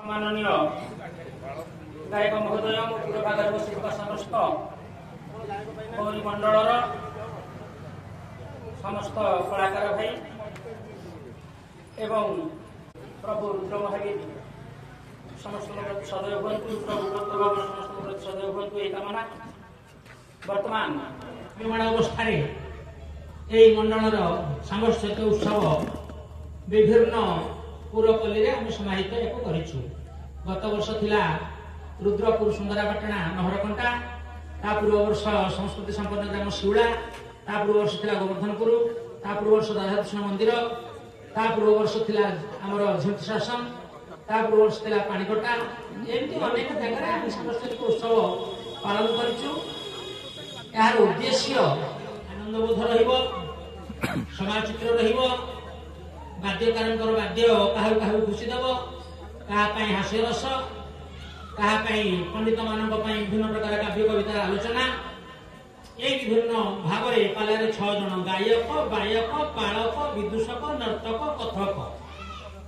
माननीय गायक महोदय मो पूर्व भाग बसित समस्त गौरी मंडल समस्त कलाकार भाई एवं प्रभु रुद्र महावीर समस्त सदैव हूँ प्रभु समस्त सदैव हूँ ये कामना। वर्तमान निर्माण अवस्था मंडल सांगोत्सहिक उत्सव विभिन्न पुरपल्ली आम समाहित करूँ। गत वर्ष थिला रुद्रपुर सुंदरापाटना नहरकंटा, ता पूर्व वर्ष संस्कृति संपन्न ग्राम शिवड़ा, ता पूर्व वर्ष थिला गोवर्धनपुर, ता पूर्व वर्ष राधाकृष्ण मंदिर, ता पूर्व वर्ष थिला आमर झुंट शासन, ता पूर्व वर्ष थिला पानीकोटा, एमती अनेक जगह आम सांस्कृतिक उत्सव पालन करूँ। यार उद्देश्य आनंदबोध रहिबो, समाजचित्र रहिबो, वाद्यकार वाद्य क्या खुशी देव, क्या हास्य रस, क्या पंडित मान विभिन्न प्रकार काव्य कवितार आलोचना, ये विभिन्न भाव में पालार 6 जन गायक बायक पालक विदूषक नर्तक कथक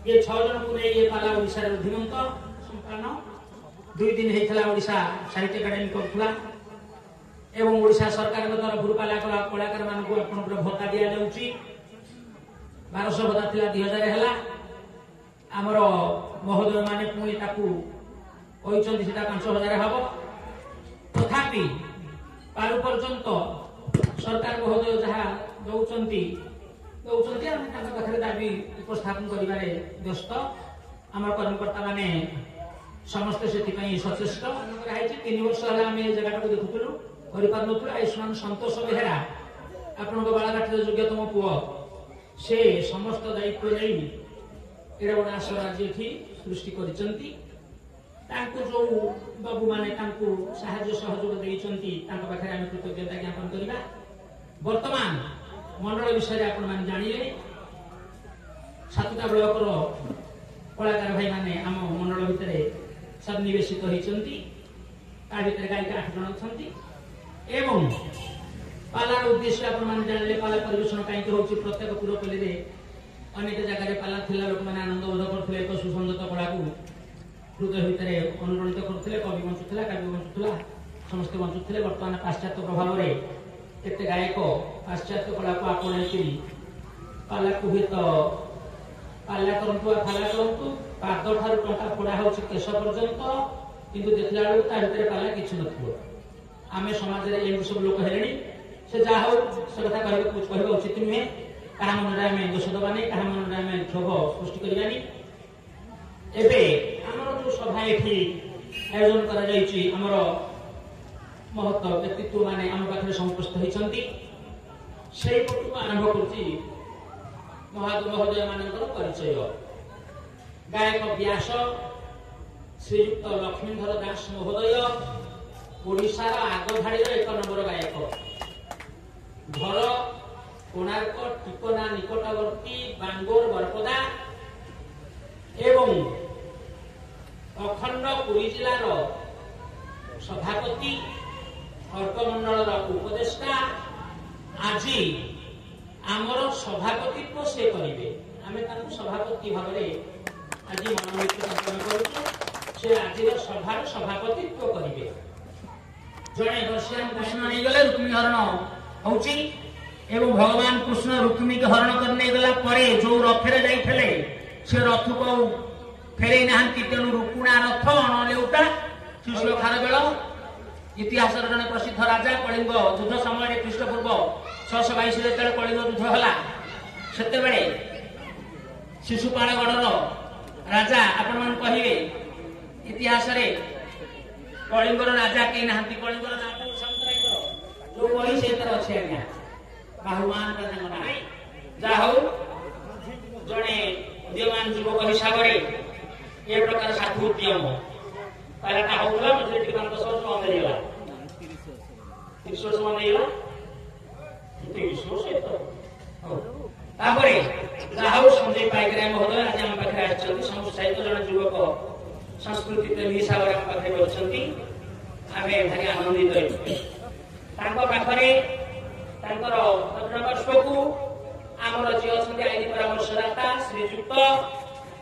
ये 6 जन को नहीं पाला ओडिशा रुद्धिमंत संपादन 2 दिन होता ओडिशा साहित्य एकाडेमी करूला एवं ओडिशा सरकार तरफ कलाकार मानक आपंकर भत्ता दि जाऊँगी। 1200 भत्ता थिला 2000 है आमर महोदय माने पुणी ताकू कहते सीटा 5000 हम। तथापि पारु पर्यंत सरकार महोदय जहाँ दौरान पाखे दाबी उपस्थापन कर व्यस्त आम कर्मकर्ता माने समस्ते से सचेष्ट 3 वर्ष है आम जगह को देखुलु कर आयुष्मान सतोष बेहेरा आपण बालाघाट योग्यतम पुओ से समस्त दायित्व नहीं एड़ा बड़ा आशा राज्य सृष्टि करती जो बाबू माने साहाय्य सहयोग देते आम कृतज्ञता ज्ञापन करवा। वर्तमान मंडल विषय आपण मैंने जानिले 7टा ब्लॉक कलाकार भाई माने आम मंडल भितर सन्निवेशित होती गायिका 8 जन अच्छा एवं पालार उद्देश्य आपण मैंने जानिले पाला परिवेशन कहीं हो प्रत्येक पुरपल्ली अनेक जगह पाला थिला लोक मैंने आनंद बोध करते एक सुसंगत कला को हृदय भितर अनुरणित करते कवि बंचुला काव्य बंचुला समस्ते बंचुले। बर्तमान पाश्चात्य प्रभाव में केते गायक पाश्चात्य कला को आपणाई पाला को हुए तो पाला करतु फाला करतु पाद ठार टंका फोड़ा हो केश पर्यंत किंतु देखला बेलू ता भितर पाला किसी नथिबो। आम समाज में ये सब लोक हेले से जहा हो से कथा कहवा उचित नुहे। क्या मन आम दोष दबानी क्या मन आम क्षोभ सृष्टि करवानी। एवं जो सभा ये आयोजन कर महत्व व्यक्तित्व माने आम पाखे संपुष्ट होती से पटू आरंभ कर महोदय मान परिचय। गायक व्यास श्रीयुक्त लक्ष्मीधर दास महोदय ओडिशार आगधाड़ी 1 नंबर गायक। घर कोणार्क टिकोना निकटवर्ती बांगोर बरपदा एवं अखंड पुरी जिलार सभापति अर्कमंडल उपदेष्टा आज आमर सभापतित्व से करेंगे। आम सभापति भाव में आज मनोनीत कर आज सभार सभापतित्व करेंगे। जड़े रशियान कृष्ण नहीं गले रुक्मी हरण होची एवं भगवान कृष्ण रुक्मी के हरण करने गला परे जो रथरे जाइथिले से रथ को फेरे नाहंती तेणु रुकुणा रथ अणलेउटा शिशु खार बेल इतिहास जड़े प्रसिद्ध राजा कलिंग युद्ध समय ख्रीष्टपूर्व 622 जो कलिंग युद्ध है से शिशुपालगढ़ राजा आपण मान कहे इतिहास कलिंगर राजा कहीं ना कलिंगर राजा जो बही से अच्छे आज्ञा बाहुमान राजा ना जहा हो जड़े उदीयमान युवक हिसाब से ये प्रकार साधु उद्यम पहला होगा मुझे 10 वर्ष बंद होगा 30 वर्ष बंद होगा 30 वर्ष तापरे जहा संजय पाइकराय महोदय आज आम पाखे आम समुत्साहित जन युवक संस्कृति प्रेमी हिसाब से आम पाखे अच्छी आम भारी आनंदित पाखे को आमर जी अच्छा आईन परामर्शदाता श्रीजुक्त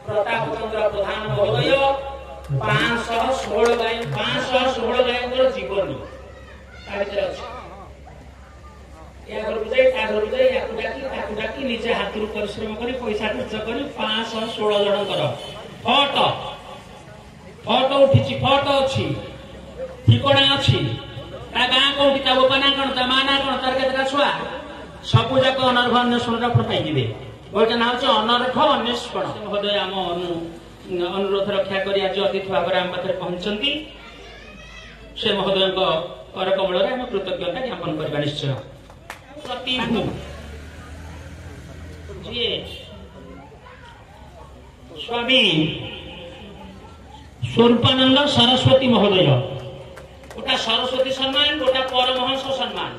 प्रताप चंद्र प्रधान महोदय 516 ଗାଈ 516 ଗାଈଙ୍କର ଜୀବନୀ ତା ଭିତରେ ଅଛି। या घरକୁ ଯାଇ ତା ଘରକୁ ଯାଇ ୟାକୁ ଡାକି ତାକୁ ଡାକି ନିଜେ ହାତରୁ ପରିଶ୍ରମ କରି ପଇସା ଖର୍ଚ୍ଚ କରି 516 ଜଣଙ୍କର ଫଟୋ ଉଠିଛି, ଫଟୋ ଅଛି, ଠିକଣା ଅଛି, ତା ଗାଁ କୋଉଠି, ତା ବାପା ନା କଣ, ତା ମା ନା କଣ, ତାର କେତେଟା ଛୁଆ, ସବୁ ଯାକ ଅନର୍ଘ ଅନ୍ୱେଷଣରେ ଆପଣ ପାଇଯିବେ। ଗୋଟେ ନାଁ ହଉଛି ଅନର୍ଘ ଅନ୍ୱେଷଣ। ମହୋଦୟ ଆମ ଅନୁରୋଧ ରକ୍ଷା କରି ଆଜି ଅତିଥି ଭାବରେ ଆମ ପାଖରେ ପହଞ୍ଚିଛନ୍ତି। ସେ ମହୋଦୟଙ୍କ କରକମଳରେ ଆମେ କୃତଜ୍ଞତା ଜ୍ଞାପନ କରିବା ନିଶ୍ଚୟ। ପ୍ରତିଭୁ ଯିଏ ସ୍ୱାମୀ ସ୍ୱରୂପାनंद सरस्वती महोदय, गोटा सरस्वती सम्मान, गोटा परमहंस सम्मान।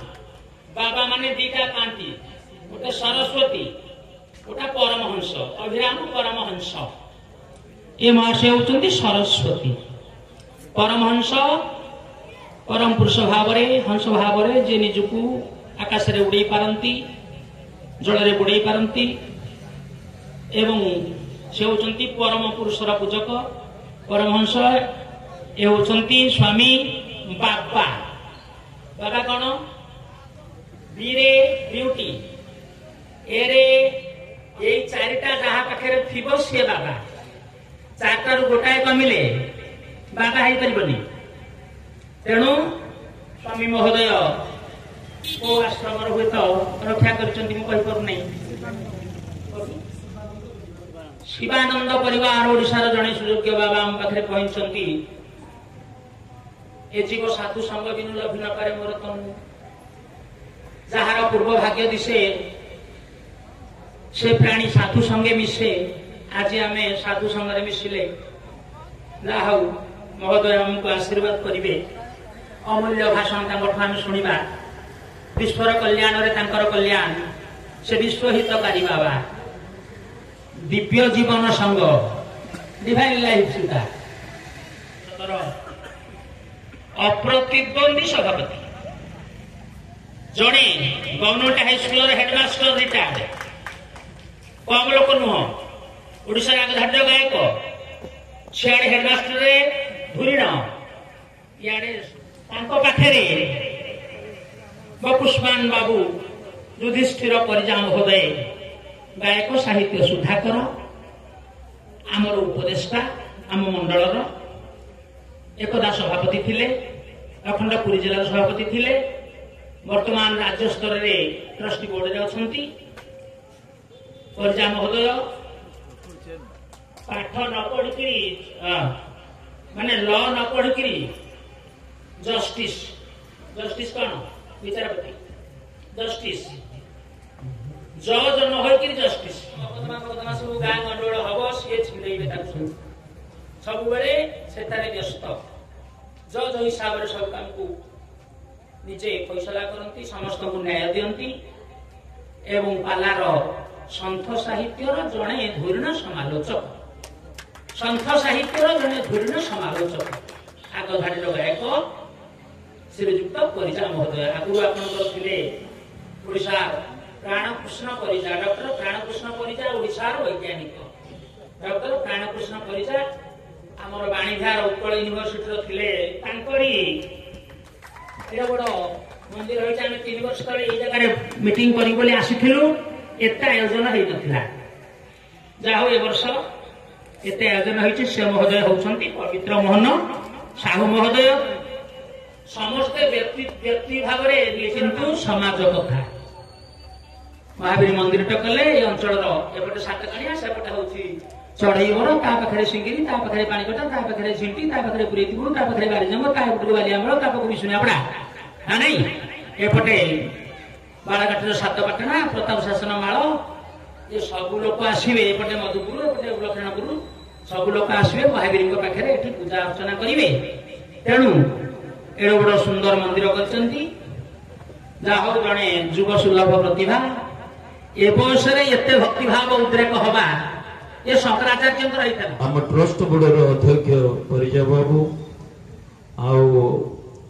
बाबा माने दीटा पांति, गोटे सरस्वती, गोटा परमहंस, अभिराम परमहंस। ये महाशय होती सरस्वती, परमहंस परम पुरुष भाव हंस भाव जे निजकू आकाश रे उड़े पारती, जल रे बुड़े पारती, एवं से होती परम पुरुषर पूजक परमहंस। ये होती स्वामी बाबा। बाबा कौन? बीरे ब्यूटी, एरे ये चारिटा जहा पाखे थी सी बाबा। चारटारू गोटाए कमिले बाबा हो पारबनी। तेणु स्वामी महोदय को आश्रम हुए तो रक्षा कर शिवानंद परिवार ओडिशार जड़े सुयोग्य बाबा आम पाखे पहुंचती। ए जीव साधु संग बिनु लभि न पारे मोर तनु, जार पूर्व भाग्य दिशे से प्राणी साधु संगे मिसे। आज आम साधु संगे मिसिले जाऊ महोदय आमको आशीर्वाद करेंगे। अमूल्य भाषण आम शुणा। विश्वर कल्याण रे तांकर कल्याण, से विश्वहितकारी बाबा, दिव्य जीवन संग, डिवाइन लाइफ सीता, अप्रतिद्वंदी सभापति, जड़े गवर्नमेंट हाईस्कूल हेडमास्टर रिटायर्ड, कम लोक नुह, ओडिशा आगधार्य गायक, सियाड़े हेडमास्टर धूरीण, इे पाखे पुष्पान बाबू युधिष्ठिर परिजा महोदय, गायक साहित्य सुधाकर, आमर उपदेष्टा, आम मंडल एकदा सभापति थिले, अखंडपुरी जिला सभापति थिले, वर्तमान राज्य स्तर में ट्रस्टी बोर्ड रे अछंती। परिजा महोदय पाठ न पढ़ी माने लॉ न पढ़ी जस्टिस, जस्टिस कौन? विचारपति, जस्टिस, जज न हो जस्टिस। मकदमा सब गाँ गंडोल हम सी छिड़े सब व्यस्त। जज हिसाब से सब काम को निजे फैसला करती, समस्त को न्याय दियंती एवं पालार सन्थ साहित्यर जड़े धूरीण समालोचक, सन्थ साहित्यर जड़े धूरीण समालोचक, आगधाड़ी गायक श्रीजुक्त परिजा महोदय। आगु आपड़ा प्राणकृष्ण परिजा, डॉक्टर प्राणकृष्ण परिजा ओडिशार वैज्ञानिक, डॉक्टर प्राणकृष्ण परिजा आमर बाणीविहार उत्कल यूनिवर्सिटी थिले। बड़ मंदिर होइछ। आमे 3 वर्ष तले ए जगह मीटिंग करी बोली आसीथिलु, एते आयोजन होई नथिला। जा हो ए वर्ष एते आयोजन होइछ। से महोदय होउछंती पवित्र मोहन साहू महोदय। समस्त व्यक्ति भाव किंतु समाज कथा महावीर मंदिर कले अंचल एपटे सातकाणिया सेपटे हूँ चढ़ई मोड़, ता पाखे सिंगिरी, ता पाखे पाणीकटा, ता पाखे झिंटी, ता पाखे पुरीपुर, ता पाखे बारीजंग, ता पटू बालियामूल, ता पाखु विशुनियापड़ा ना नहीं। एपटे बाड़ाघाटर सातपाटना, प्रताप शासन माल, ये सब लोक आसवे। एपटे मधुपुर, एपटे लक्षणपुर, सब लोक आसवे महावीर पाखे पूजा अर्चना करेंगे। तेणु एड़ बड़ सुंदर मंदिर करचंती। जाहो जड़े युव सुलभ प्रतिभा, ए बयस एते भक्तिभाव उद्रेक हवा ये शंकराचार्य आम ट्रस्ट बोर्ड अध्यक्ष परिजा बाबू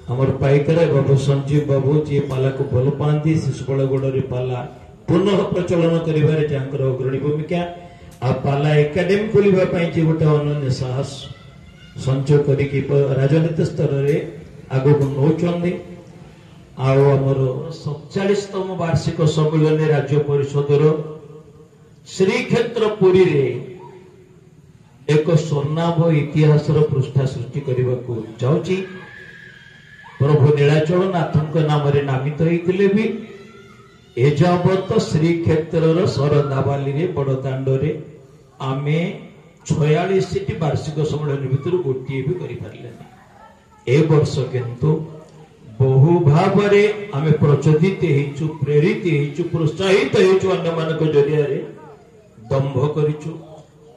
आमर पाइकर बाबू संजीव बाबू जी पाला को भल पाती। शिशुपालगढ़ पाला पुनः प्रचलन कर अग्रणी भूमिका आ पाला एकाडेमी खोलने गोटे अनन्य साहस संचय करके राजनीति स्तर में आगक नौकरी आमर 47तम वार्षिक सम्मेलन राज्य परिषद श्रीक्षेत्र पुरी रे एक स्वर्णाभ इतिहास पृष्ठा सृष्टि करने को जाऊँगी। प्रभु नीलाचल नाथ नाम नामित होते भी एजावत श्रीक्षेत्र सरदाबाली बड़दाण्ड आमे 46 वार्षिक सम्मेलन भितर गोटे भी कर ए वर्ष किंतु बहु भाव आमे प्रचोदित हेचु प्रेरित हेचु प्रोत्साहित हेचु अन्य मानक जरिया रे दंभ करिचु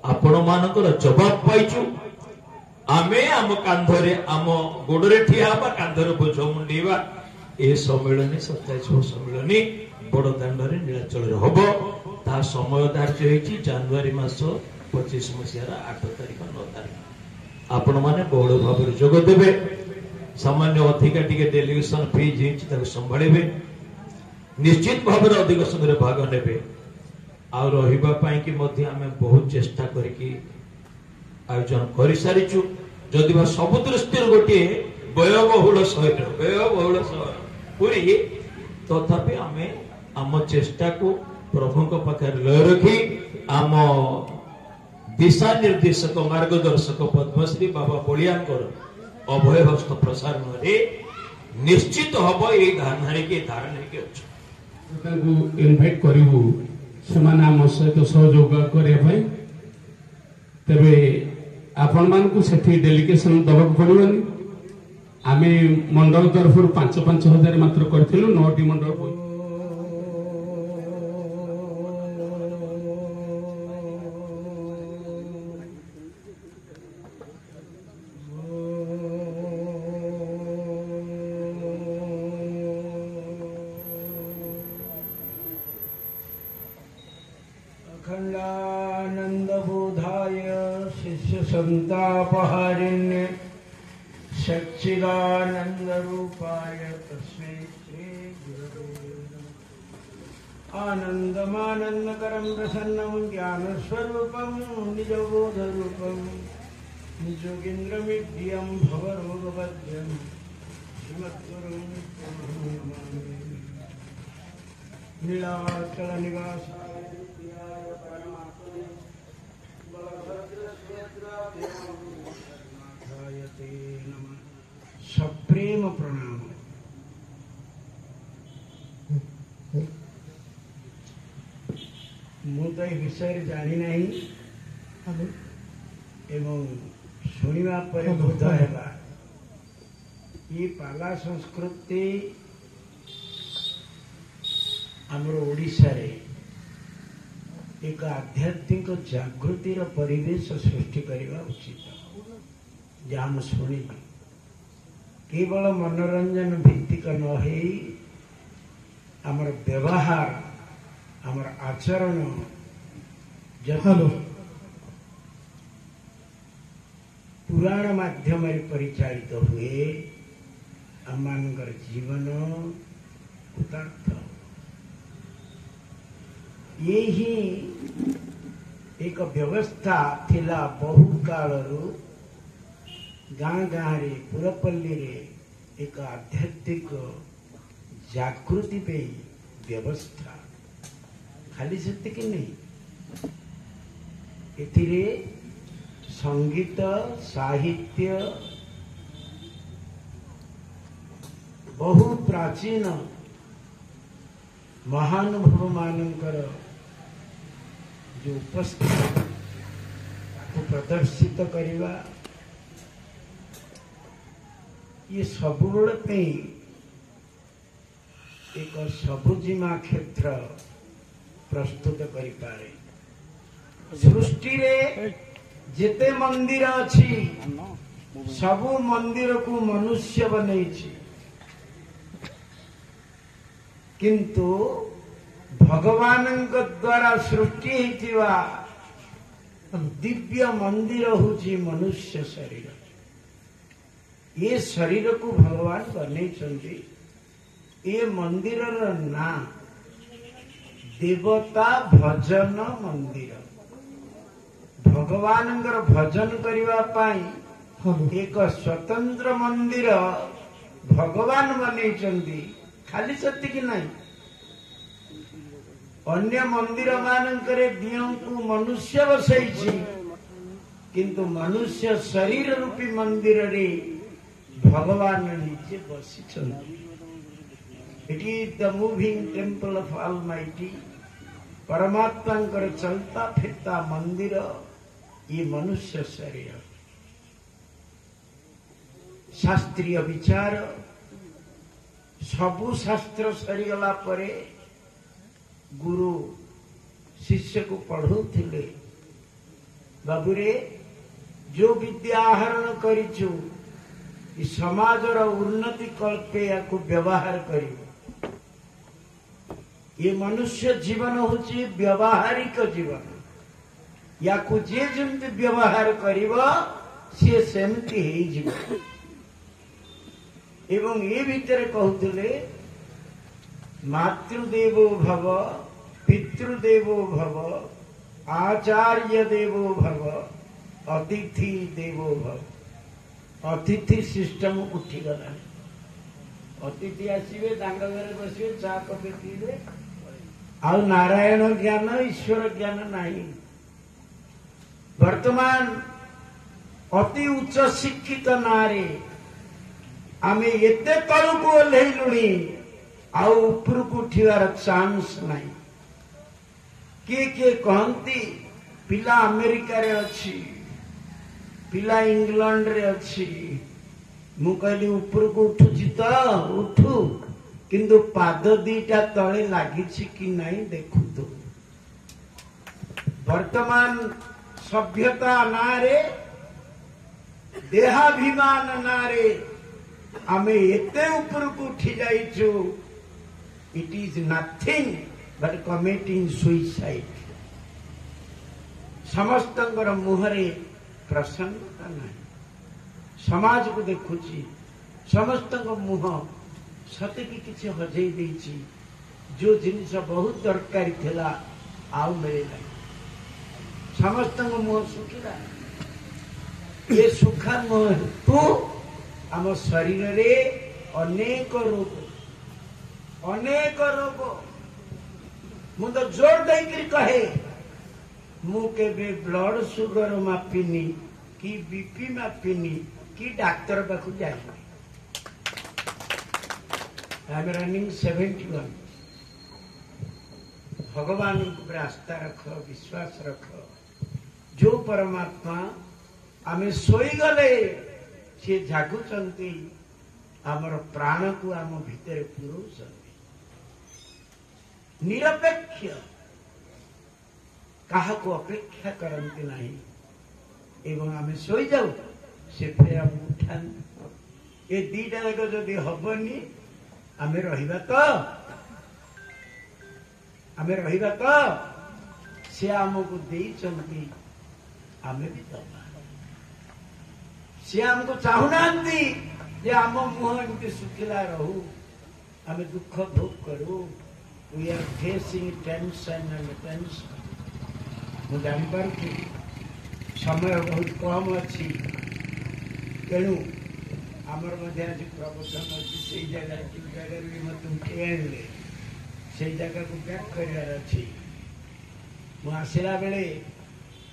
आपण मानकर जवाब पाइचु। आमे आम कांधरे आम गोड़े ठिया हवा कांधरे बोझ मुंडेवा ए सम्मेलन 27 सम्मेलन बड़दाण्ड नीलाचल हम ता समय धार्य होती जनवरी मास 25 मसीहार 8 तारिख 9 तारिख आपण माने बहुल भाव जोग देवे। सामान्य अधिका टिके डेलीगेशन फीज संभाड़े निश्चित भाव अधिक समय भाग ने आ रही बहुत चेष्टा करके आयोजन कर सारीचु जदि सब दृष्टि गोटे व्ययबहुल शहर पूरी तथापि आमे आम चेष्टा को प्रभु पाखे लय रखी आम दिशा निर्देशक मार्गदर्शक पद्मश्री बाबा बलियांकर अभय हस्त प्रसारण निश्चित हम ये धारणा के इनभाइट करू से आम सहित सहयोग करने तेरे आपण मानक से डेलीगेशन दबाक पड़ोनी आम मंडल तरफ 5-5 हजार मात्र करूँ 9टी मंडल संतापहारिण्य सच्चिदानंद रूपाय तस्मै श्री गुरवे नमः। आनंदमानंदकरं प्रसन्नं ज्ञान स्वरूपं निजबोधरूपं निजोगीन्द्रमिड्यं भवरोगवद्यं श्रीमद्गुरुं नमामि। नीलाचल निवासाय नित्याय परमात्मने सप्रेम प्रणाम। मुझे विषय जानी नहीं एवं शुणा पर बोध है ये पाला संस्कृति आमर ओडिशा रे एक आध्यात्मिक जागृतिर परिवेश सृष्टि करने उचित जहाँ हम शुणी केवल मनोरंजन भित्तिक न आमर व्यवहार आमर आचरण जब पुराण माध्यम परिचालित हुए आम मानकर जीवन कृतार्थ यही एक व्यवस्था थिला बहु कालरू गाँ गाँ रे पुरपल्ली रे एक आध्यात्मिक जागृति पे व्यवस्था खाली सेतिक नहीं एथिरे संगीत साहित्य बहु प्राचीन महानुभव मानकर जो उपस्थित को प्रदर्शित करवा ये सबुबल पे एक सबुजिमा क्षेत्र प्रस्तुत करि पारे। सृष्टि रे जेते मंदिर अछि सबु मंदिर को मनुष्य बनैछि किंतु भगवानଙ୍କ द्वारा सृष्टि हेतिवा दिव्य मंदिर होछि मनुष्य शरीर। ये शरीर को भगवान बनैछन्ति। ये मंदिर ना देवता भजन मंदिर। भगवान भजन करने एक स्वतंत्र मंदिर भगवान बनई खाली सेतिकी नहीं अन्य मंदिर मानकरे दियों को मनुष्य बसई किंतु मनुष्य शरीर रूपी मंदिर रे भगवान निजे बसी it is the moving temple of almighty परमात्मा चलता फिरता मंदिर ये मनुष्य शरीर शास्त्रीय विचार सबु शास्त्र सरीगला परे गुरु शिष्य को पढ़ौथिले बाबूरे जो विद्या आहरण करिछु इ समाजर उन्नति कल्पे याकु व्यवहार करिवो ये मनुष्य जीवन होची व्यवहारिक जीवन याकु जे जेमति व्यवहार करिवो से सेमति हेई जीवन एवं ये भीतर कहते मातृदेवो भव पितृदेवो भव आचार्य देवो भव अतिथि देवो भव अतिथि सिस्टम उठी गला अतिथि आसवे दांड घरे बसवे चा कपे पीबे आ नारायण ज्ञान ईश्वर ज्ञान नहीं वर्तमान अति उच्च शिक्षित नारे आमे एते तलुको ओह्लैलुणी आउ उपरको उठिवार चांस नहीं किए कहती पिला अमेरिका रे अच्छी पिला इंग्लैंड रे अच्छी मु कहली उपरको उठुची तो उठू किंतु पाद दीटा तले लागिछि कि नहीं देखु तो वर्तमान सभ्यता नारे देहाभिमान नारे आमे एते ऊपर को उठी जाइछु it is nothing but committing suicide समस्तंकर मुहरे प्रसन्नता नहीं समाज को देखुची समस्त मुह सते की किसी हजई देछि जो जिनिस बहुत दरकारी थिला आउ मिले नहीं समस्त मुह सुखिला ये सुखा मुह तू आम शरीर रे अनेक रोग मु तो जोर देकर कहे मु केबे ब्लड सुगर मापिनी कि बीपी मापिनी कि डाक्तर पाखु जाइनी आई एम रनिंग 71 भगवान को आस्था रख विश्वास रख जो परमात्मा आमे सोई गले से जागुचंती आमर प्राण को आम भितर पुरौचंती निरपेक्ष कहा को अपेक्षा करती नहीं एवं आमे सोई जाऊ से फिर आम उठान ये दीटा जाक जदि हबनी आमे रहिबा तो से आमको देइचंती आमे भी दबा से हमको चाहूना जे आम मुह एमती सुखिला रहू आमे दुख भोग करू we are facing tension and tension मु जानी समय बहुत कम अच्छी तेणु आमर मध्य आज प्रबोधन अच्छी से जगह भी मत उठे आनले से जगह को बैक करार अच्छी मु आसला बेले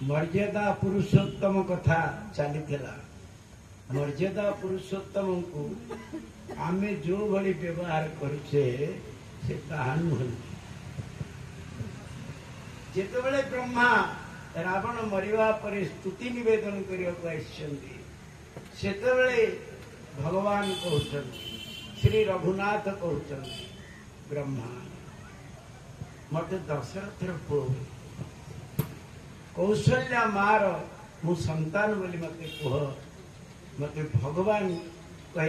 मर्यादा पुरुषोत्तम कथा चली मर्यादा पुरुषोत्तम को आमे जो भली व्यवहार करुचे से ताहा नुह जेतेबेले ब्रह्मा रावण मरिवा पर स्तुति निवेदन करते सेतेबेले भगवान कहते श्री रघुनाथ कहते ब्रह्मा मत दशरथर पु कौशल्या मार मु संतान बोली मत कह मत भगवान कह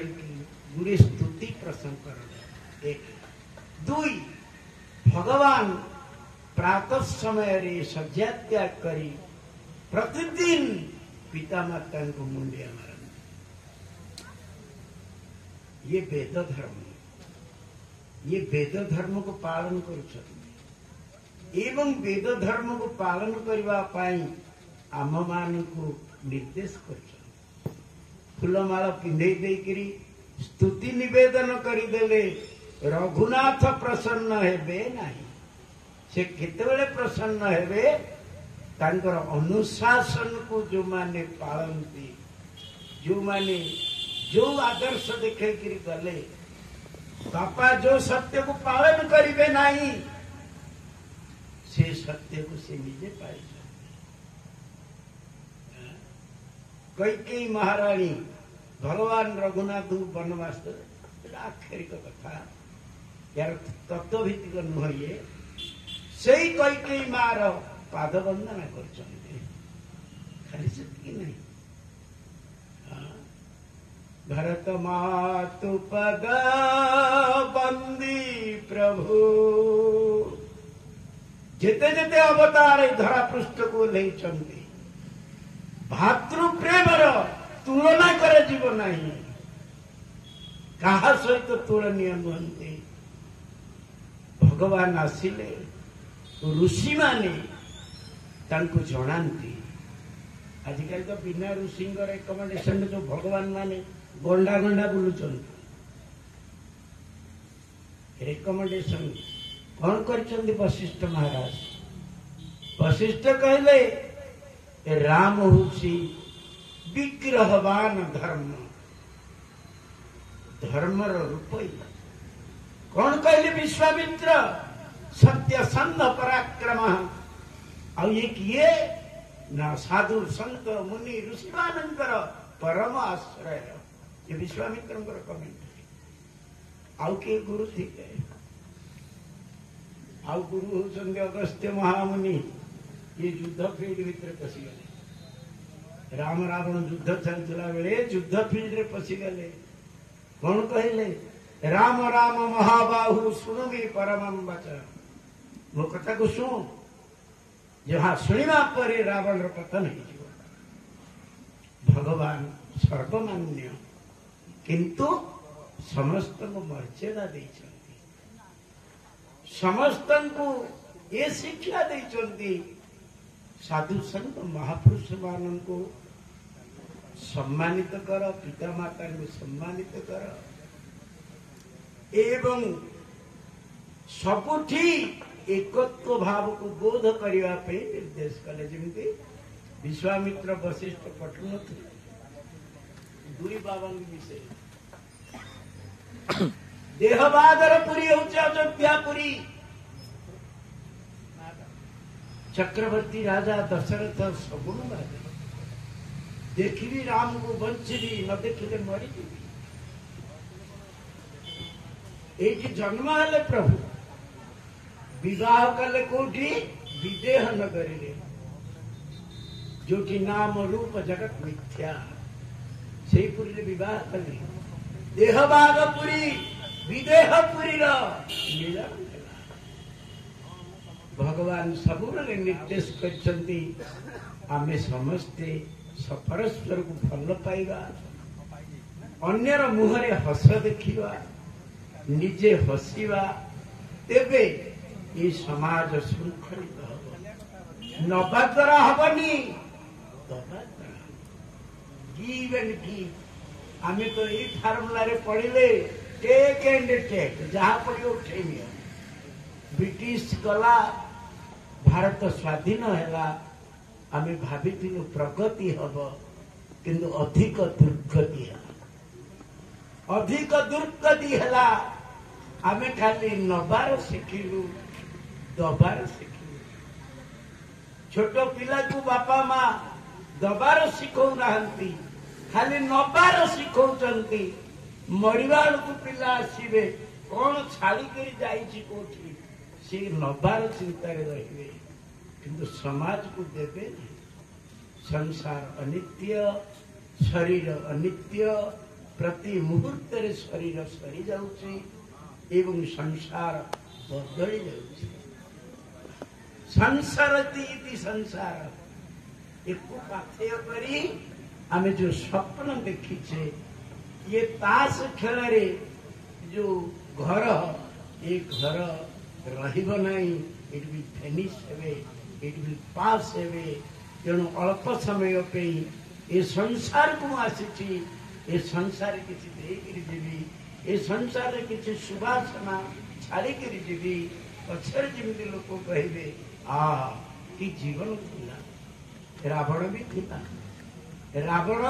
गुड़े स्तुति प्रसंग एक दुई भगवान प्रातः समय रे सज्जा त्याग करी प्रतिदिन पिता माता को मुंडिया मारन ये वेद धर्म को पालन कर एवं वेद धर्म को पालन करने आम मान को निर्देश कर फूलमाल पिंधे देकरी स्तुति निवेदन करदेले रघुनाथ प्रसन्न हेबे नहीं। से केतेबेले प्रसन्न हेबे तांकर अनुशासन को जो माने पालंती, जो माने जो आदर्श देखे गले बापा जो सत्य को पालन करिवे नहीं से सत्य को से निजे पाई। कैकेयी महाराणी भगवान रघुनाथ वनवास आक्षरिक कथा यार तत्वभित्तिक नुह ये से कैकेयी मार पाद वंदना कर खाली से नहीं। भरत मातु पद बंदी प्रभु जेते जेते अवतार धरा पृष्ठ को ले चंदी भातृ प्रेमर तुलना करे जीव नहीं कहा सहित तुलनीय नुहंती। भगवान आसिले ऋषि माने तांको जणांती। आजिकल तो बिना ऋषि रेकमेंडेशन जो भगवान माने गंडा गंडा बुलुचन रेकमेंडेशन कौन कर वशिष्ठ महाराज। वशिष्ठ कहले राम हूँ विग्रहवान धर्म धर्मर रूप। कौन कहले विश्वामित्र सत्यसंध पराक्रम। और ये किए ना साधु संत मुनि ऋषि मानकर परम आश्रय। ये विश्वामित्र कमेंट आउ किए गुरु थी आउ गुरु होते अगस्त्य महामुनि। ये युद्ध फील्ड भितर पशिगले राम रावण युद्ध चलता बेले युद्ध फील्ड रे पशिगले। कौन कहले राम राम महाबाहु शुणुमी परमं वचन। मो कथा को शुणु जहाँ शुणा पर रावण पतन हो। भगवान सर्वमान्य किंतु समस्त को मर्यादा देइछंती। समस्त को ये शिक्षा देइछंती साधु संत महापुरुष मान को सम्मानित कर पिता माता को सम्मानित कर एवं सबुठी एकत्व भाव को बोध करने निर्देश कले। जमी विश्वामित्र वशिष्ठ पठन दुई बाबा विषय देहबादर पुरी अयोध्यापुरी चक्रवर्ती राजा दशरथ सगुण राजा देखी राम को बंचली न देखिले मरी। ये जन्म हेले प्रभु विवाह कले कोठी विदेह नगरी जो कि नाम रूप जगत मिथ्या से पुरी विवाह कले। देहबागपुरी विदेहपुरी लीला भगवान सबूर निर्देश करछंती आमे समस्ते परस्पर को भल पाइबा अन्यर मुहरे हस देखिबा निजे हसिबा तेबे ये समाज श्रृंखलित हब। नबा द्वारा हबनी दबा द्वारा गिव एंड गिव। आमे तो ये फार्मूला रे पढ़िले टेक एंड टेक जहाँ पड़ो उठे नियो। ब्रिटिश गला भारत स्वाधीन हैला आमे भाविथिलु प्रगति हब किंतु अधिक दुर्गति है। अधिक दुर्गति हैला आमे खाली नबार शिखिलु दबार शिखिलु। छोट पिला को बापा माँ दबार शिखौ नाहंती खाली नबार शिखौचंती। मरिबा को पिला आसीबे कौन छाड़ी कर जाइछि कोठी से नबार चिंता रहिबे किंतु समाज को देवे नहीं। संसार अनित्य शरीर अनित्य प्रति मुहूर्त रे शरीर सरी जाउछि एवं संसार बदली जाउछि। संसारति इति संसार एक पाथेय करी आमे जो स्वप्न देखिछे ये ताश खेल रे जो घर ये घर रहिब नहीं। इट विल फेनिश हेवे इट विल पास हेवे। तेणु अल्प समय पे ये संसार को आसी ए संसार किसी देकर जीवी ए संसार किसी सुवासना छाड़िक जीवी पचर जमी लोक कहे आ कि जीवन थिला रावण भी थिला रावण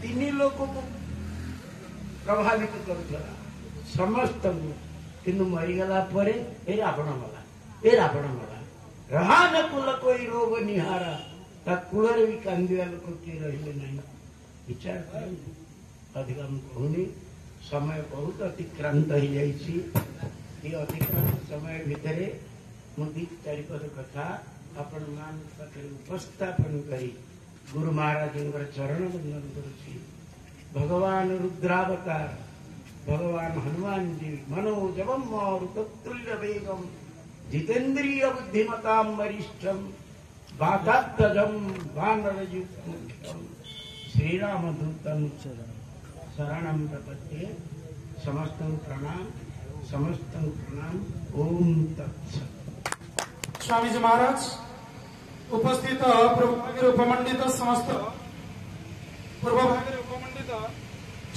तीन लोक को प्रभावित करुला समस्त किंतु मरीगला पर ए रावण मला रहान कुल कोई रोग निहारा ता कूल भी कांदिया लोक किए रही नहीं विचार कर अधिक कहूनी समय बहुत अतिक्रांत हो जाइए अतिक्रांत समय भितर मुझे चारिपद कथा आपण मान पाखे उपस्थापन करी गुरु महाराज चरण वंदन करुछि। भगवान रुद्रावतार भगवान हनुमान जी मनोजवम मारुततुल्य वेगम जितेन्द्रिय बुद्धिमताम वरिष्ठम वातात्मजम वानरयुतम श्रीरामदूतम शरणं प्रपद्ये। समस्त प्रणाम ओम तत्सत्। स्वामी जी महाराज उपस्थित पूर्व भागे उपमंडित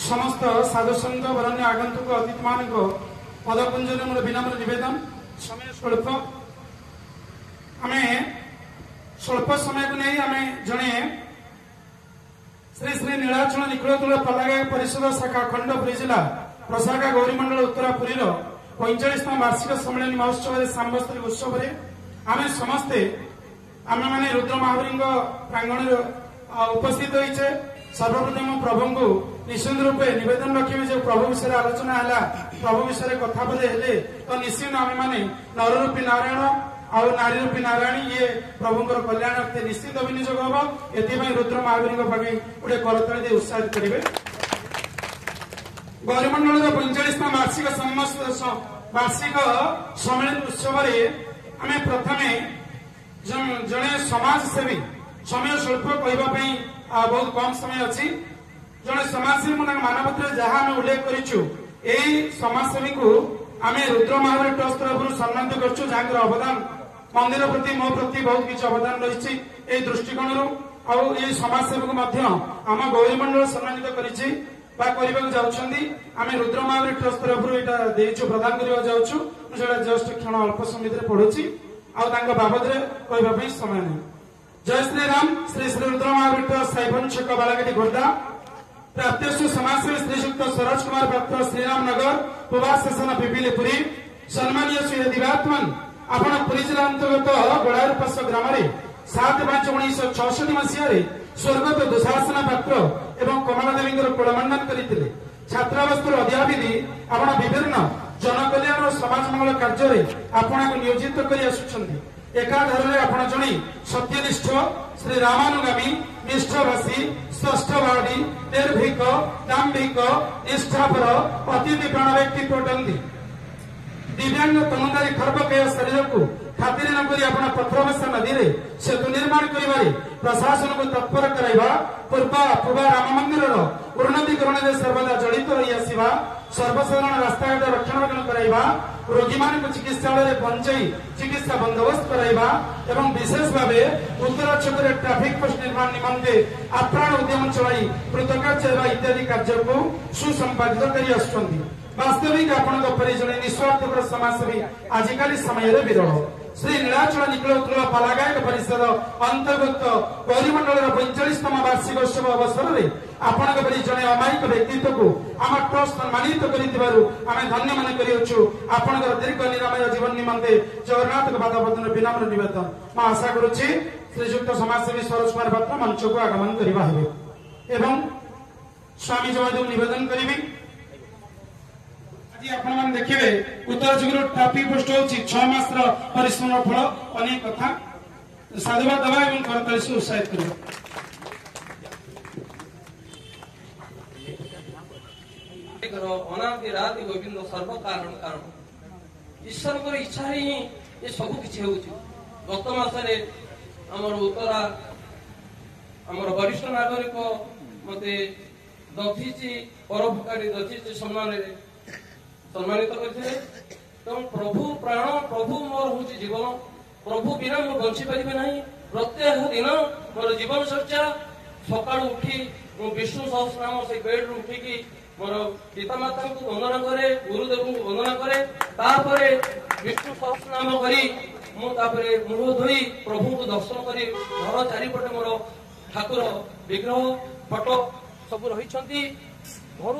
समस्त साधु संत वरण्य आगंतुक अतिथि मान पदकुंजन मोर विनम्र निवेदन समय स्वल्प आम स्वल्प समय को नहीं आम जड़े श्री श्री नीलाचल निकुलतुल पलागा परिषद शाखा खंडपुरी जिला प्रशाखा गौरीमंडल उत्तरापुरी 45तम वार्षिक सम्मेलन महोत्सव सांबस्तरिक उत्सव आम समस्ते आम मैंने रुद्र महावीर प्रांगण उपस्थित होइछे। सर्वप्रथम प्रभु को निश्चित रूपे निवेदन रखिए जो प्रभु विषय आलोचना है प्रभु विषय कथा बोले हेले तो निश्चित आम मैंने नर रूपी नारायण आ नारी रूपी नारायणी ये प्रभुंर कल्याण निश्चित विनियोग हम एथि रुद्र महावीर पाखे गोटे करताली दे उत्साहित करेंगे। गौरीमंडल 45तम वार्षिक सम्मेलन उत्सव आम प्रथमे जड़े समाजसेवी समय स्वल्प कहवाई बहुत कम समय अच्छी जड़े समाजसेवी मानपत्र जहाँ आम उल्लेख करूँ समाजसेवी को आम रुद्र महावीर ट्रस्ट तरफ सम्मानित करूँ जहाँ अवदान मंदिर प्रति मो प्रति बहुत किसी अवदान रही दृष्टिकोण समाजसेवी आम गौरीमंडल सम्मानित आम रुद्र महावीर ट्रस्ट तरफ प्रदान करने जाऊँ जस्ट क्षण अल्प समय पढ़ुची बाबद कहवाई समय नहीं। जय श्री राम श्री श्री रुद्र महावीर ट्रस्ट साइबन छक बालाघाटी खोर्धा प्राप्त समाजसेवी श्रीजुक्त सरोज कुमार पात्र श्रीराम नगर प्रवास शासन पिपिलीपुरी सम्मानीय श्री दिवात्मन आपण पुरी जिला अंतर्गत गोलारूपास ग्राम 7/5/1966 मसीह स्वर्गत दुशासन पात्र एवं कमला देवी कुलमंडन करते छात्रावस्था अध्यापिधि आपण विभिन्न जनकल्याण और समाज मंगल कार्य आपण को नियोजित कर एकाधारे आपण जड़े सत्यनिष्ठ श्री रामानुगामी निष्ठभाषी स्पष्टवादी निर्भीक दाम्भिक निष्ठापर अतिथि प्राण व्यक्तित्व अटंती दिव्यांग तनुधारी खर्बकय शरीर को खातिर न करी अपना पथरवसा नदी रे सेतु निर्माण करिबारे प्रशासन को तत्पर कराइबा पूर्वा राम मंदिर उन्नतीकरण में सर्वदा जड़ित रही आसिबा सर्वसाधारण रास्ताघाट रक्षणाबेक्षण कराइबा रोगी मान को चिकित्सालय पहुंचाई चिकित्सा बंदोबस्त कराइबा एवं विशेष भाव उत्तर छक ट्राफिक पोस्ट निर्माण निमंते आप्राण उद्यम चलाई कृतकार्य इत्यादि कार्य को सुसंपादित कर आसुछंती। वास्तविक आपण जड़े निस्वार्थपर समाजसेवी आजिकाली समय विरल श्री नीलाचल निकुलतुल पलागायक परिषद अंतर्गत गौरीमंडल 45तम वार्षिक उत्सव अवसर में आपण जड़े अमायिक व्यक्तित्व को आम ट्रस्ट सम्मानित आम धन्य मन कर दीर्घ निरामय जीवन निमंते जगन्नाथ पादपद्म विनम्र निवेदन मैं आशा करुच्ची श्रीजुक्त समाजसेवी सरोज कुमार पात्र मंच को आगमन करने एवं स्वामी जवाद निवेदन करी आप देखिए उत्तर जुगर ट्राफिक पोस्ट हो 6 मास परिश्रम फल अनेक कथा साधुवाद दवा और करताली से उत्साहित कर अनादि राति गोविंद सर्व कारण कारण ईश्वर को इच्छा ही ये सब किसी गत मसरे आमर उत्तरा आमर वरिष्ठ नागरिक मते दधीची परोपकारी दधीची सम्मानित करते प्रभु प्राण प्रभु मोर हूँ जीवन प्रभु बिना मुझे बंची पारे ना प्रत्येक दिन मोर जीवन चर्चा सका उठी ମୁଁ ବିଷ୍ଣୁ ସହସ୍ରନାମ ସେଇ ବେଡରୁ ଉଠିକି ମୋର ପିତାମାତାଙ୍କୁ ବନ୍ଦନା କରେ, ଗୁରୁଦେବଙ୍କୁ ବନ୍ଦନା କରେ, ତାପରେ ବିଷ୍ଣୁ ସହସ୍ରନାମ କରି ମୁଁ ତାପରେ ମୁହ ଧୋଇ ପ୍ରଭୁଙ୍କୁ ଦର୍ଶନ କରି ଘର ଚାରିପଟେ ମୋର ଠାକୁର ବିଗ୍ରହ ଫଟୋ ସବୁ ରହିଛନ୍ତି। ଘରୁ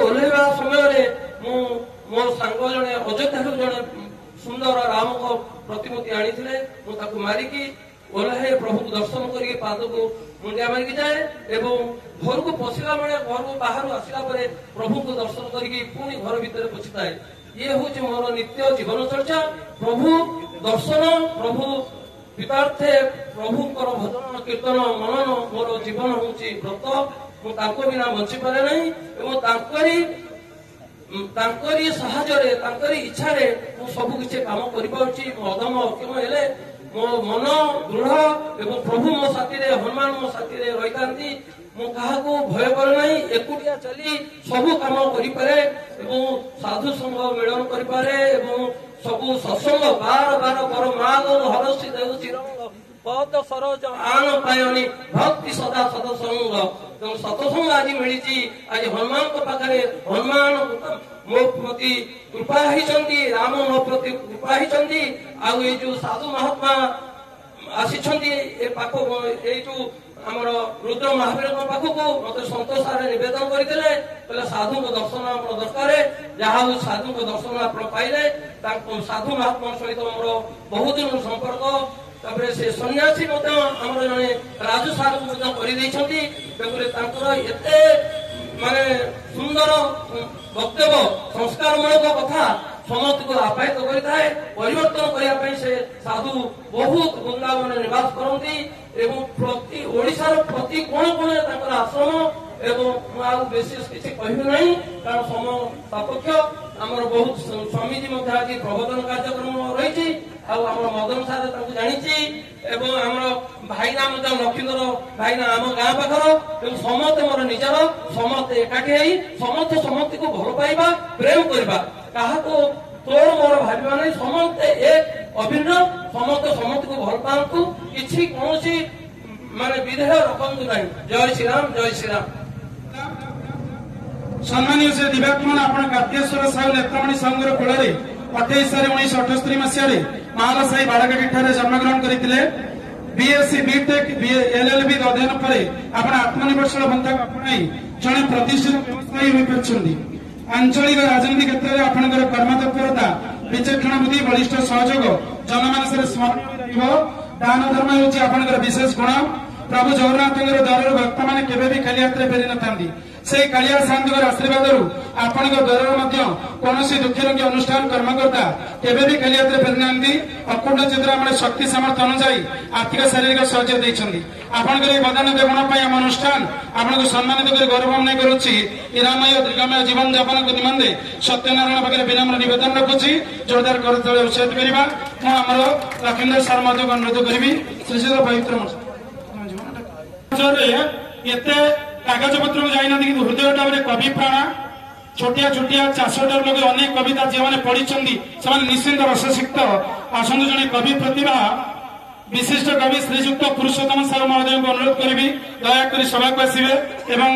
ଓହ୍ଲେଇବା ସମୟରେ ମୁଁ ମୋ ସାଙ୍ଗ ଜଣେ ଅଯୋଧ୍ୟାରୁ ଜଣେ ସୁନ୍ଦର ରାମଙ୍କ ପ୍ରତିମୂର୍ତ୍ତି ଆଣିଥିଲେ, ମୁଁ ତାକୁ ମାରିକି ଓହ୍ଲାଏ, ପ୍ରଭୁଙ୍କୁ ଦର୍ଶନ କରିକି ପାଦକୁ ମୁଣ୍ଡିଆ ମାରିକି ଯାଏ ଏବଂ ଘରକୁ ପଶିଲା ବେଳେ ଘରକୁ ବାହାରୁ ଆସିଲା ପରେ ପ୍ରଭୁଙ୍କୁ ଦର୍ଶନ କରିକି ପୁଣି ଘର ଭିତରେ ପଶିଥାଏ। ଇଏ ହଉଛି ମୋର ନିତ୍ୟ ଜୀବନ ଚର୍ଚ୍ଚା। ପ୍ରଭୁ ଦର୍ଶନ, ପ୍ରଭୁ ପିତାର୍ଥେ, ପ୍ରଭୁଙ୍କର ଭଜନ କୀର୍ତ୍ତନ ମନନ ମୋର ଜୀବନ ହଉଛି ବ୍ରତ। ମୁଁ ତାଙ୍କ ବିନା ବଞ୍ଚିପାରେ ନାହିଁ ଏବଂ ତାଙ୍କରି ସାହାଯ୍ୟରେ, ତାଙ୍କରି ଇଚ୍ଛାରେ ମୁଁ ସବୁ କିଛି କାମ କରିପାରୁଛି। ମୋ ଅଧମ ଅକ୍ଷମ ହେଲେ ମୋ ମନ ଦୃଢ ଏବଂ ପ୍ରଭୁ ମୋ ସାଥିରେ, ହନୁମାନ ମୋ ସାଥିରେ ରହିଥାନ୍ତି। ମୁଁ କାହାକୁ ଭୟ କରେ ନାହିଁ, ଏକୁଟିଆ ଚାଲି ସବୁ କାମ କରିପାରେ ଏବଂ ସାଧୁ ସଂଘ ମିଳନ କରିପାରେ ଏବଂ ସବୁ ସତ୍ସଙ୍ଗ ବାର ପର ମାଗନ ହରସି ଦେଉ ଚିରଙ୍ଗ ପଦ ସରୋଜ ଆନ ପାୟନି ଭକ୍ତି ସଦା ସତସଙ୍ଗ। ତେଣୁ ସତସଙ୍ଗ ଆଜି ମିଳିଛି। ଆଜି ହନୁମାନଙ୍କ ପାଖରେ ହନୁମାନ ମୋ ପ୍ରତି କୃପା ହେଇଛନ୍ତି, ରାମ ମୋ ପ୍ରତି କୃପା ହେଇଛନ୍ତି। ଆଉ ଏଇ ଯୋଉ ସାଧୁ ମହାତ୍ମା ଆସିଛନ୍ତି ଏ ପାଖ, ଏଇ ଯୋଉ ଆମର ରୁଦ୍ର ମହାବୀରଙ୍କ ପାଖକୁ ମତେ ସନ୍ତୋଷରେ ନିବେଦନ କରିଥିଲେ, କହିଲେ ସାଧୁଙ୍କ ଦର୍ଶନ ଆପଣ ଦରକାର। ଯାହା ହଉ ସାଧୁଙ୍କ ଦର୍ଶନ ଆପଣ ପାଇଲେ। ତାଙ୍କ ସାଧୁ ମହାତ୍ମାଙ୍କ ସହିତ ମୋର ବହୁତ ଦିନ ସମ୍ପର୍କ। ତାପରେ ସେ ସନ୍ନ୍ୟାସୀ ମଧ୍ୟ ଆମର ଜଣେ ରାଜୁ ସାର୍ଙ୍କୁ ମଧ୍ୟ କରିଦେଇଛନ୍ତି। ତେଣୁକରି ତାଙ୍କର ଏତେ ମାନେ ସୁନ୍ଦର ବକ୍ତବ୍ୟ, ସଂସ୍କାରମୂଳକ କଥା ସମସ୍ତଙ୍କୁ ଆପ୍ୟାୟିତ କରିଥାଏ। ପରିବର୍ତ୍ତନ କରିବା ପାଇଁ ସେ ସାଧୁ ବହୁତ ବୃନ୍ଦାବନରେ ନିବାସ କରନ୍ତି ଏବଂ ପ୍ରତି ଓଡ଼ିଶାର ପ୍ରତି କୋଣ କୋଣରେ ତାଙ୍କର ଆଶ୍ରମ। ଏବଂ ମୁଁ ଆଉ ବିଶେଷ କିଛି କହିବି ନାହିଁ କାରଣ ସମୟ ସାପେକ୍ଷ। ଆମର ବହୁତ ସ୍ୱାମୀଜୀ ମଧ୍ୟ ଆଜି ପ୍ରବଚନ କାର୍ଯ୍ୟକ୍ରମ ରହିଛି। ଆଉ ଆମର ମଦନ ସାର୍ ତାଙ୍କୁ ଜାଣିଛି ଏବଂ ଆମର ଭାଇନା ମଧ୍ୟ ଲକ୍ଷ୍ମୀଧର ଭାଇନା ଆମ ଗାଁ ପାଖର। ତେଣୁ ସମସ୍ତେ ମୋର ନିଜର, ସମସ୍ତେ ଏକାଠି ହେଇ ସମସ୍ତେ ସମସ୍ତଙ୍କୁ ଭଲ ପାଇବା, ପ୍ରେମ କରିବା, କାହାକୁ ତୋର ମୋର ଭାବିବା ନାହିଁ। ସମସ୍ତେ ଏକ ଅଭିନ୍ନ, ସମସ୍ତେ ସମସ୍ତଙ୍କୁ ଭଲ ପାଆନ୍ତୁ, କିଛି କୌଣସି ମାନେ ବିଧେୟ ରଖନ୍ତୁ ନାହିଁ। ଜୟ ଶ୍ରୀରାମ, ଜୟ ଶ୍ରୀରାମ। ସମ୍ମାନୀୟ ଶ୍ରୀ ଦିବାତ୍ମନ ଆପଣ କାର୍ତ୍ତିକେଶ୍ୱର ସାହୁ ନେତ୍ରମଣୀ ସଂଘର କୋଳରେ 28/1978 ମସିହାରେ ମାହାଲ ସାହି ବାଳକାଟି ଠାରେ ଜନ୍ମଗ୍ରହଣ କରିଥିଲେ। ବିଏସସି ବିଟେକ୍ ଏଲଏଲବି ଅଧ୍ୟୟନ ପରେ ଆପଣ ଆତ୍ମନିର୍ଭରଶୀଳ ପନ୍ଥାକୁ ଆପଣାଇ ଜଣେ ପ୍ରତିଷ୍ଠିତ ବ୍ୟବସାୟୀ ହୋଇପାରିଛନ୍ତି। ଆଞ୍ଚଳିକ ରାଜନୀତି କ୍ଷେତ୍ରରେ ଆପଣଙ୍କର କର୍ମତତ୍ପରତା, ବିଚକ୍ଷଣ ବୁଦ୍ଧି, ବଳିଷ୍ଠ ସହଯୋଗ ଜନମାନସରେ ସ୍ମରଣୀୟ ରହିବ। ଦାନ ଧର୍ମ ହେଉଛି ଆପଣଙ୍କର ବିଶେଷ ଗୁଣ। ପ୍ରଭୁ ଜଗନ୍ନାଥଙ୍କର ଦ୍ୱାରରୁ ଭକ୍ତମାନେ କେବେ ବି ଖାଲି ହାତରେ ଫେରିନଥାନ୍ତି। ସେହି କାଳିଆ ସାନ୍ତିଙ୍କର ଆଶୀର୍ବାଦରୁ ଆପଣଙ୍କ ଦ୍ୱାରରୁ ମଧ୍ୟ କୌଣସି ଦୁଃଖୀ ଅନୁଷ୍ଠାନ କର୍ମକର୍ତ୍ତା କେବେ ବି ଖାଲି ହାତରେ ଫେରିନାହାନ୍ତି। ଅକୁଣ୍ଠ ଚିତ୍ର ଆମର ଶକ୍ତି ସାମର୍ଥ୍ୟ ଅନୁଯାୟୀ ଆର୍ଥିକ ଶାରୀରିକ ସହଯୋଗ ଦେଇଛନ୍ତି। ଆପଣଙ୍କର ଏହି ବଦାନ୍ୟ ଗୁଣ ପାଇଁ ଆମ ଅନୁଷ୍ଠାନ ଆପଣଙ୍କୁ ସମ୍ମାନିତ କରି ଗୌରବ ମନେ କରୁଛି। ନିରାମୟ ଦୀର୍ଘମୟ ଜୀବନ ଯାପନ ନିମନ୍ତେ ସତ୍ୟନାରାୟଣ ପାଖରେ ବିନମ୍ର ନିବେଦନ ରଖୁଛି। ଜୋରଦାର କରତାଳି ଉତ୍ସାହିତ କରିବା। ମୁଁ ଆମର ଲକ୍ଷ୍ମୀଧର ସାର୍ ମଧ୍ୟ ଅନୁରୋଧ କରିବି। ଶ୍ରୀଯୁକ୍ତ ପବିତ୍ର ଏତେ କାଗଜ ପତ୍ରକୁ ଯାଇନାହାନ୍ତି କିନ୍ତୁ ହୃଦୟଟା ଗୋଟେ କବି ପ୍ରାଣ। ଛୋଟିଆ ଛୋଟିଆ 400 ଲୋକ ଅନେକ କବିତା ଯେଉଁମାନେ ପଢିଛନ୍ତି ସେମାନେ ନିଶ୍ଚିନ୍ତ ରସସିକ୍ତ। ଆସନ୍ତୁ ଜଣେ କବି ପ୍ରତିଭା ବିଶିଷ୍ଟ କବି ଶ୍ରୀଯୁକ୍ତ ପୁରୁଷୋତ୍ତମ ସାହୁ ମହୋଦୟଙ୍କୁ ଅନୁରୋଧ କରିବି ଦୟାକରି ସଭାକୁ ଆସିବେ ଏବଂ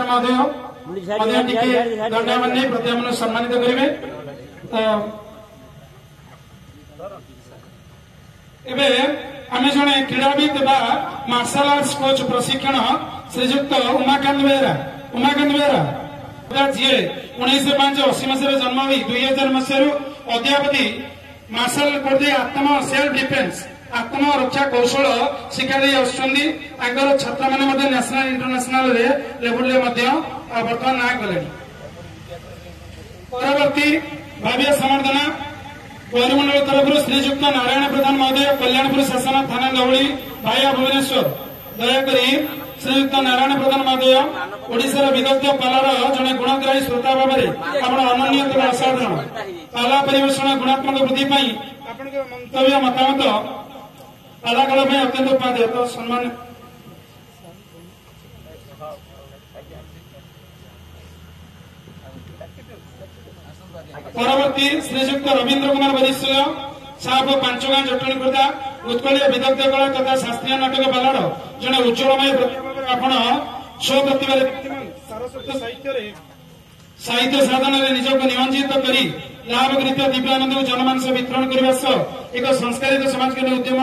ମହୋଦୟ ଟିକେ ଦଣ୍ଡାୟମାନ ନେଇ ପ୍ରତିମାନଙ୍କୁ ସମ୍ମାନିତ କରିବେ। ଏବେ ଆମେ ଜଣେ କ୍ରୀଡ଼ାବିତ ବା ମାର୍ଶାଲ ଆର୍ଟସ କୋଚ ପ୍ରଶିକ୍ଷଣ ଶ୍ରୀଯୁକ୍ତ ଉମାକାନ୍ତ ବେହେରା ଯିଏ 1985 ମସିହାରେ ଜନ୍ମ ହୋଇ 2000 ମସିହାରୁ ଅଦ୍ୟାବଧି ମାର୍ଶାଲ କୋର୍ଟ ଆତ୍ମ ସେଲ୍ଫ ଡିଫେନ୍ସ ଆତ୍ମରକ୍ଷା କୌଶଳ ଶିକ୍ଷା ଦେଇ ଆସୁଛନ୍ତି। ତାଙ୍କର ଛାତ୍ରମାନେ ମଧ୍ୟ ନ୍ୟାସନାଲ ଇଣ୍ଟରନ୍ୟାସନାଲ ଲେଭେଲରେ ମଧ୍ୟ ବର୍ତ୍ତମାନ ନାଁ କଲେଣି। ପରବର୍ତ୍ତୀ ଭାବ୍ୟ ସମ୍ବର୍ଦ୍ଧନା ପରିମଣ୍ଡଳ ତରଫରୁ ଶ୍ରୀଯୁକ୍ତ ନାରାୟଣ ପ୍ରଧାନ ମହୋଦୟ, କଲ୍ୟାଣପୁର ଶାସନ ଥାନା ଧଉଳି ଭାଇଆ ଭୁବନେଶ୍ୱର। ଦୟାକରି ଶ୍ରୀଯୁକ୍ତ ନାରାୟଣ ପ୍ରଧାନ ମହୋଦୟ ଓଡ଼ିଶାର ବିଦଗ୍ଧ ପାଲାର ଜଣେ ଗୁଣଗ୍ରାହୀ ଶ୍ରୋତା ଭାବରେ ଆପଣ ଅନନ୍ୟ ତଥା ଅସାଧାରଣ ପାଲା ପରିବେଷଣ ଗୁଣାତ୍ମକ ବୃଦ୍ଧି ପାଇଁ ଆପଣଙ୍କ ମନ୍ତବ୍ୟ ମତାମତ ପାଲାକାଳ ପାଇଁ ଅତ୍ୟନ୍ତ ଉପାଦେୟ ତ ସମ୍ମାନ। ପରବର୍ତ୍ତୀ ଶ୍ରୀଯୁକ୍ତ ରବୀନ୍ଦ୍ର କୁମାର ବରିଷ୍ଠ ସାପ ପାଞ୍ଚଗାଁ ଜଟଣୀ ଖୋର୍ଦ୍ଧା ଉତ୍କଳୀୟ ବିଦଗ୍ଧ କଳା ତଥା ଶାସ୍ତ୍ରୀୟ ନାଟକ ପାଲାର ଜଣେ ଉଜ୍ଜଳମୟ ଆପଣ ସ୍ୱପ୍ରତିଭାରେ ସାରସ୍ୱତ ସାହିତ୍ୟ ସାଧନରେ ନିଜକୁ ନିମଞ୍ଜିତ କରି ଲାଭକୃତ ଦିବ୍ୟାନନ୍ଦକୁ ଜନମାନସ ବିତରଣ କରିବା ସହ ଏକ ସଂସ୍କାରିତ ସମାଜ କଲ୍ୟାଣ ଉଦ୍ୟମ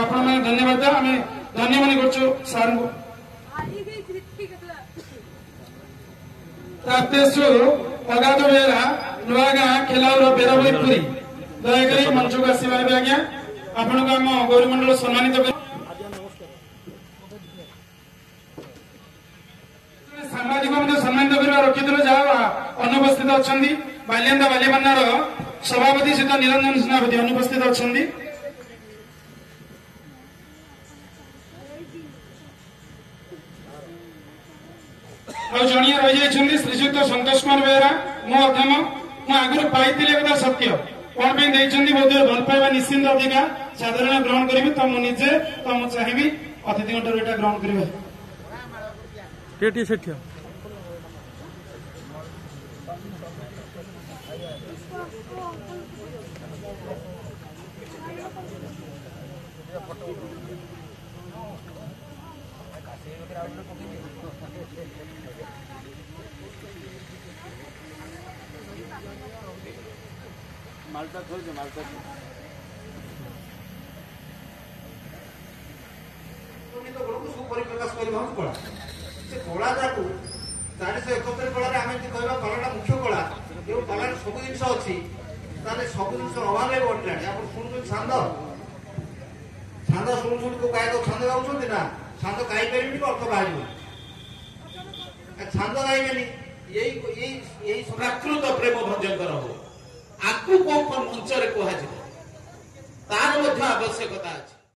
ଆପଣମାନେ ଧନ୍ୟବାଦ ଆମେ ଧନ୍ୟବାଦ କରୁଛୁ ସାର୍ଙ୍କୁ। ରାତେଶୁ ଅଗାଧ ବେହେରା ନୂଆଗାଁ ଖେଲାଉର ବେରବଳି ପୁରୀ ଦୟାକରି ମଞ୍ଚକୁ ଆସିପାରିବେ ଆଜ୍ଞା। ଆପଣଙ୍କୁ ଆମ ଗୌରମଣ୍ଡଳ ସମ୍ମାନିତ କରି ସାମ୍ବାଦିକ ମଧ୍ୟ ସମ୍ମାନିତ କରିବା ରଖିଥିଲେ ଯାହା ଅନୁପସ୍ଥିତ ଅଛନ୍ତି। ବାଲିଆନ୍ଦା ବାଲିପାନ୍ନାର ସଭାପତି ସହିତ ନିରଞ୍ଜନ ସେନାପତି ଅନୁପସ୍ଥିତ ଅଛନ୍ତି। ଆଉ ଜଣିଆ ରହିଯାଇଛନ୍ତି ଶ୍ରୀଯୁକ୍ତ ସନ୍ତୋଷ କୁମାର ବେହେରା। ମୋ ଅଧ୍ୟମ ମୁଁ ଆଗରୁ ପାଇଥିଲି ଏକଥା ସତ୍ୟ, କଣ ପାଇଁ ଦେଇଛନ୍ତି ବୋଧହୁଏ ଭଲ ପାଇବା ନିଶ୍ଚିନ୍ତ ଅଧିକାର ସାଧାରଣ ଗ୍ରହଣ କରିବି ତ ମୁଁ ନିଜେ ତ ମୁଁ ଚାହିଁବି ଅତିଥିଙ୍କଠାରୁ ଏଇଟା ଗ୍ରହଣ କରିବା। मालटा थोड़ी मालटा सुपरिप्रकाश कला से कलाटाक 471 कलार आम कहवा कलाटा मुख्य कला जो कलार सब जिन अच्छी सब जिन अभाव बढ़ला आप शुणुन छांद छांद शुणु शुणु को गायक छांद गाँव ना छांद गाई पारे अर्थ बाहर छांद गाइबे यही प्राकृत प्रेम भंजकर हो आकु कौन मंचरे कह तार आवश्यकता अच्छी।